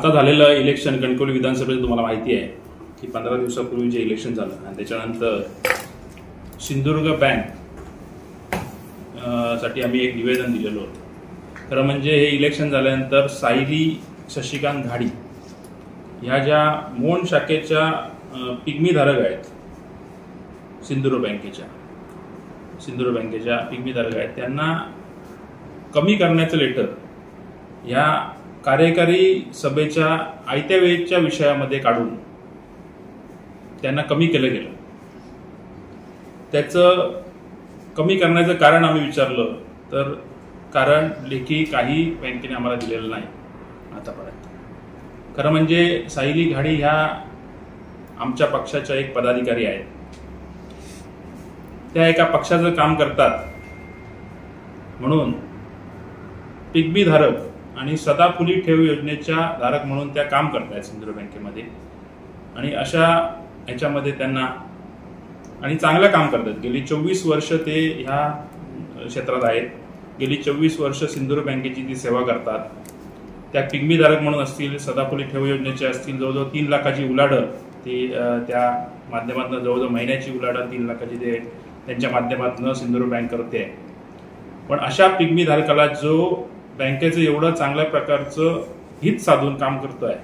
आता झालेलं इलेक्शन कणकवली विधानसभेचं तुम्हाला माहिती आहे की 15 दिवसापूर्वी जे इलेक्शन झालं आणि त्याच्यानंतर सिंधुदुर्ग बँक साठी आम्ही एक निवेदन दिलेलं होतं। खरं म्हणजे हे इलेक्शन झाल्यानंतर सायली शशिकांत घाडी ह्या ज्या मोन शाखेच्या पिग्मीधारक आहेत सिंधुदुर्ग बँकेच्या पिग्मीधारक आहेत त्यांना कमी करण्याचं लेटर या कार्यकारी सभेच्या आयत्या वेळेच्या विषयामध्ये काढून त्यांना कमी केलं गेलं। त्याचं कमी करण्याचं कारण आम्ही विचारलं तर कारण लेखी काही बँकेने आम्हाला दिलेलं नाही आतापर्यंत। खरं म्हणजे सायली घाडी ह्या आमच्या पक्षाच्या एक पदाधिकारी आहेत। त्या एका पक्षाचं काम करतात म्हणून पिग्मी धारक आणि सदाफुली ठेव योजनेच्या धारक म्हणून त्या काम करतायत सिंधुदुर्ग बँकेमध्ये आणि अशा ह्याच्यामध्ये त्यांना आणि चांगलं काम करतात। गेली 24 वर्ष ते ह्या क्षेत्रात आहेत। गेली 24 वर्ष सिंधुदुर्ग बँकेची ती सेवा करतात। त्या पिग्मी धारक म्हणून असतील, सदाफुली ठेव योजनेचे असतील, जवळजवळ 3 लाखाची उलाढाल ती त्या माध्यमातून जवळजवळ महिन्याची उलाढाल 3 लाखाची ते त्यांच्या माध्यमातून सिंधुदुर्ग बँक करते। पण अशा पिग्मी धारकाला जो बँकेचं एवढं चांगल्या प्रकारचं हित साधून काम करतोय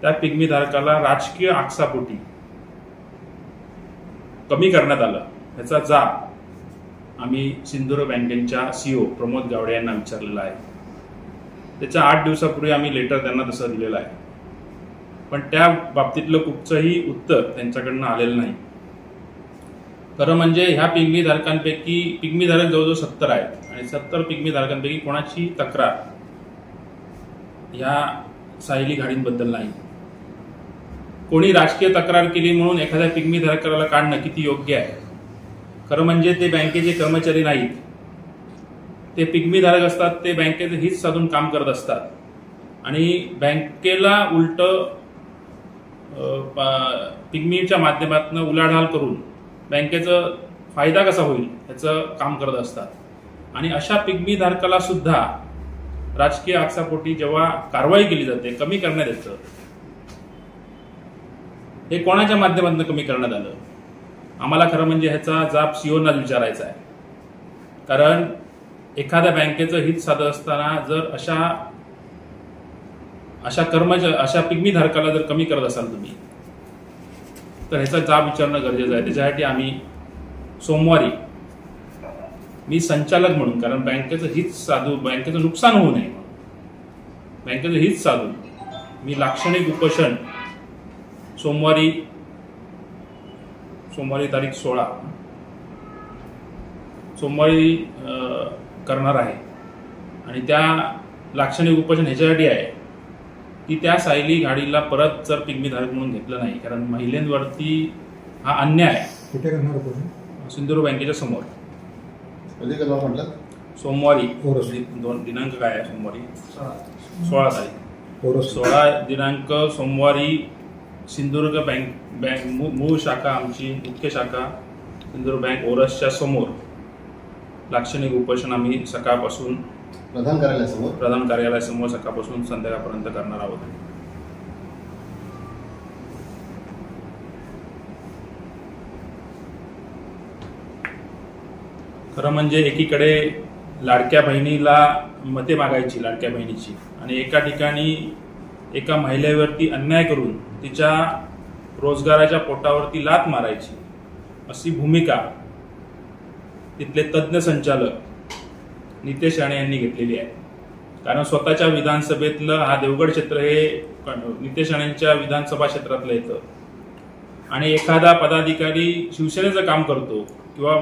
त्या पिग्मी धारकाला राजकीय आक्षेपोटी कमी करण्यात आलं। याचा जाब आम्ही सिंधुदुर्ग बँकेच्या सीईओ प्रमोद गावडे यांना विचारलेला आहे। त्याच्या 8 दिवसापूर्वी आम्ही लेटर त्यांना तसं दिलेलं आहे, पण त्या बाबतीतलं कुठचंही उत्तर त्यांच्याकडनं आलेलं नाही। खरं म्हणजे ह्या पिग्मी धारकांपैकी पिग्मी धारक जवळजवळ 70 आहेत आणि 70 पिग्मी धारकांपैकी कोणाची तक्रार ह्या सायली घाडींबद्दल नाही। कोणी राजकीय तक्रार केली म्हणून एखाद्या पिग्मी धारकाला काढणं किती योग्य आहे? खरं म्हणजे ते बँकेचे कर्मचारी नाहीत, ते पिग्मी धारक असतात, ते बँकेचं हित साधून काम करत असतात आणि बँकेला उलट पिग्मीच्या माध्यमातून उलाढाल करून बँकेचा फायदा कसा होईल याचं काम करत असतात। आणि अशा पिग्मी धारकाला सुद्धा राजकीय आक्षेपोटी जेव्हा कारवाई केली जाते, कमी करण्यात येतं, हे कोणाच्या माध्यमातून कमी करण्यात आलं? आम्हाला खरं म्हणजे ह्याचा जाब सीईओना विचारायचा आहे। कारण एखाद्या बँकेचं हित साधत असताना जर अशा पिग्मी धारकाला जर कमी करत असाल तुम्ही तर ह्याचा जाब विचारणं गरजेचं आहे। त्याच्यासाठी आम्ही सोमवारी मी संचालक म्हणून, कारण बँकेचं हित साधून बँकेचं नुकसान होऊ नये, बँकेचं हित साधून मी लाक्षणिक उपोषण सोमवारी तारीख 16 सोमवारी करणार आहे। आणि त्या लाक्षणिक उपोषण ह्याच्यासाठी आहे की त्या सायली घाडीला परत जर पिग्मी धारक म्हणून घेतलं नाही, कारण महिलांवरती हा अन्याय कुठे करणार? सिंधुदुर्ग बँकेच्या समोर सोमवारी दिनांक काय आहे? सोमवारी 16 तारीख 16 दिनांक सोमवारी सिंधुदुर्ग बँक मूळ शाखा, आमची मुख्य शाखा सिंधुदुर्ग बँक ओरसच्या समोर लाक्षणिक उपोषण आम्ही सकाळपासून प्रधान कार्यालयासमोर सकाळपासून संध्याकाळपर्यंत करणार आहोत। खरं म्हणजे एकीकडे लाडक्या बहिणीला मते मागायची, लाडक्या बहिणीची, आणि एका ठिकाणी एका महिलेवरती अन्याय करून तिच्या रोजगाराच्या पोटावरती लाथ मारायची, अशी भूमिका तिथले तज्ज्ञ संचालक नितेश राणे यांनी घेतलेली आहे। कारण स्वतःच्या विधानसभेतलं हा देवगड क्षेत्र हे नितेश राणेंच्या विधानसभा क्षेत्रातलं येतं आणि एखादा पदाधिकारी शिवसेनेचं काम करतो किंवा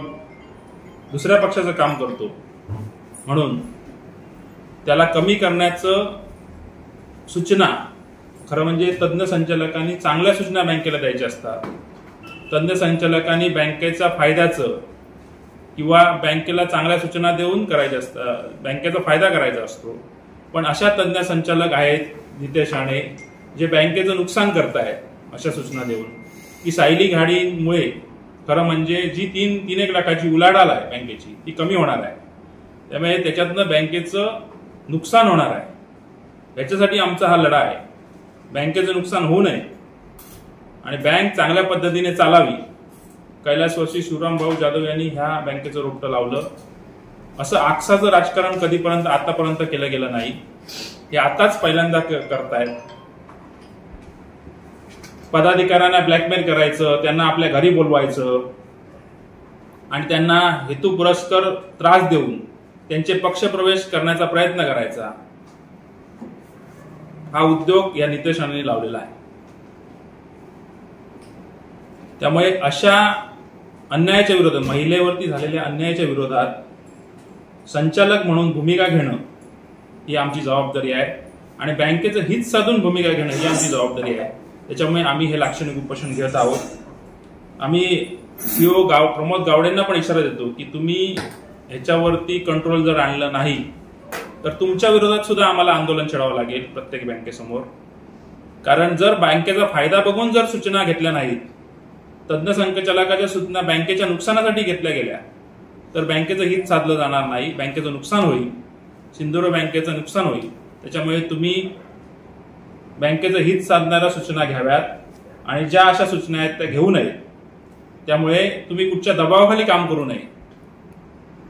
दुसऱ्या पक्षाचं काम करतो म्हणून त्याला कमी करण्याचं सूचना, खरं म्हणजे तज्ज्ञ संचालकांनी चांगल्या सूचना बँकेला द्यायच्या असतात। तज्ज्ञ संचालकांनी बँकेच्या फायद्याचं किंवा बँकेला चांगल्या सूचना देऊन करायच्या असतात, बँकेचा फायदा करायचा असतो। पण अशा तज्ज्ञ संचालक आहेत नितेश राणे जे बँकेचं नुकसान करतायत अशा सूचना देऊन की सायली घाडीमुळे खरं म्हणजे जी 3-1 लाखाची उलाढाल आहे बँकेची ती कमी होणार आहे। त्यामुळे त्याच्यातनं बँकेचं नुकसान होणार आहे। याच्यासाठी आमचा हा लढा आहे बँकेचं नुकसान होऊ नये आणि बँक चांगल्या पद्धतीने चालावी, कैलासवासी शिवरामभाऊ जाधव यांनी ह्या बँकेचं रोपटं लावलं. असं आकसाचं राजकारण कधीपर्यंत आतापर्यंत केलं गेलं नाही, हे आताच पहिल्यांदा करतायत. पदाधिकाऱ्यांना ब्लॅकमेल करायचं, त्यांना आपल्या घरी बोलवायचं आणि त्यांना हेतुपुरस्सर त्रास देऊन त्यांचे पक्षप्रवेश करण्याचा प्रयत्न करायचा, हा उद्योग या नितेश राणेंनी लावलेला आहे. त्यामुळे अशा अन्यायाच्या विरोधात, महिलेवरती झालेल्या अन्यायाच्या विरोधात संचालक म्हणून भूमिका घेणं ही आमची जबाबदारी आहे आणि बँकेचं हित साधून भूमिका घेणं ही आमची जबाबदारी आहे. त्याच्यामुळे आम्ही हे लाक्षणिक उपोषण घेत आहोत. आम्ही सीओ प्रमोद गावडेंना पण इशारा देतो की तुम्ही ह्याच्यावरती कंट्रोल जर आणलं नाही तर तुमच्या विरोधात सुद्धा आम्हाला आंदोलन छेडावं लागेल प्रत्येक बँकेसमोर. कारण जर बँकेचा फायदा बघून जर सूचना घेतल्या नाहीत, तज्ञ संचालकाच्या सूचना बँकेच्या नुकसानासाठी घेतल्या गेल्या तर बँकेचं हित साधलं जाणार नाही, बँकेचं नुकसान होईल, सिंधुदुर्ग बँकेचं नुकसान होईल. त्याच्यामुळे तुम्ही बँकेचं हित साधणाऱ्या सूचना घ्याव्यात आणि ज्या अशा सूचना आहेत त्या घेऊ नये. त्यामुळे तुम्ही कुठच्या दबावाखाली काम करू नये.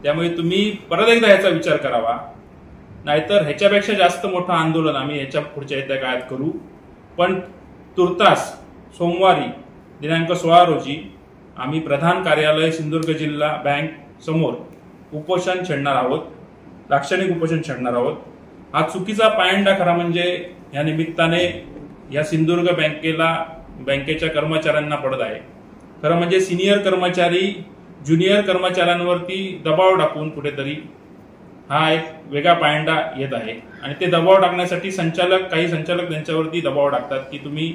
त्यामुळे तुम्ही परत एकदा ह्याचा विचार करावा, नाहीतर ह्याच्यापेक्षा जास्त मोठं आंदोलन आम्ही ह्याच्या पुढच्या येत्या काळात करू. पण तुर्तास सोमवारी दिनांक 16 रोजी आम्ही प्रधान कार्यालय सिंधुदुर्ग जिल्हा बँक समोर उपोषण छेडणार आहोत, लाक्षणिक उपोषण छेडणार आहोत. हा चुकीचा पायंडा खरा म्हणजे या निमित्ताने या सिंधुदुर्ग बँकेच्या कर्मचाऱ्यांना पडत आहे. खरं म्हणजे सिनियर कर्मचारी ज्युनियर कर्मचाऱ्यांवरती दबाव टाकून कुठेतरी हा एक वेगळा पायंडा येत आहे आणि ते दबाव टाकण्यासाठी काही संचालक त्यांच्यावरती दबाव टाकतात की तुम्ही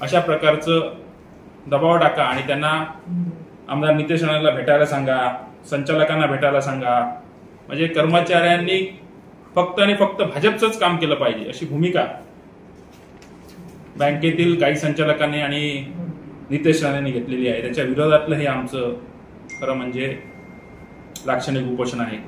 अशा प्रकारचं दबाव टाका आणि त्यांना आमदार नितेश राणेंना भेटायला सांगा, संचालकांना भेटायला सांगा. म्हणजे कर्मचाऱ्यांनी फक्त आणि फक्त भाजपचंच काम केलं पाहिजे अशी भूमिका बँकेतील काही संचालकांनी आणि नितेश राणेंनी घेतलेली आहे. त्याच्या विरोधातलं हे आमचं खरं म्हणजे लाक्षणिक उपोषण आहे.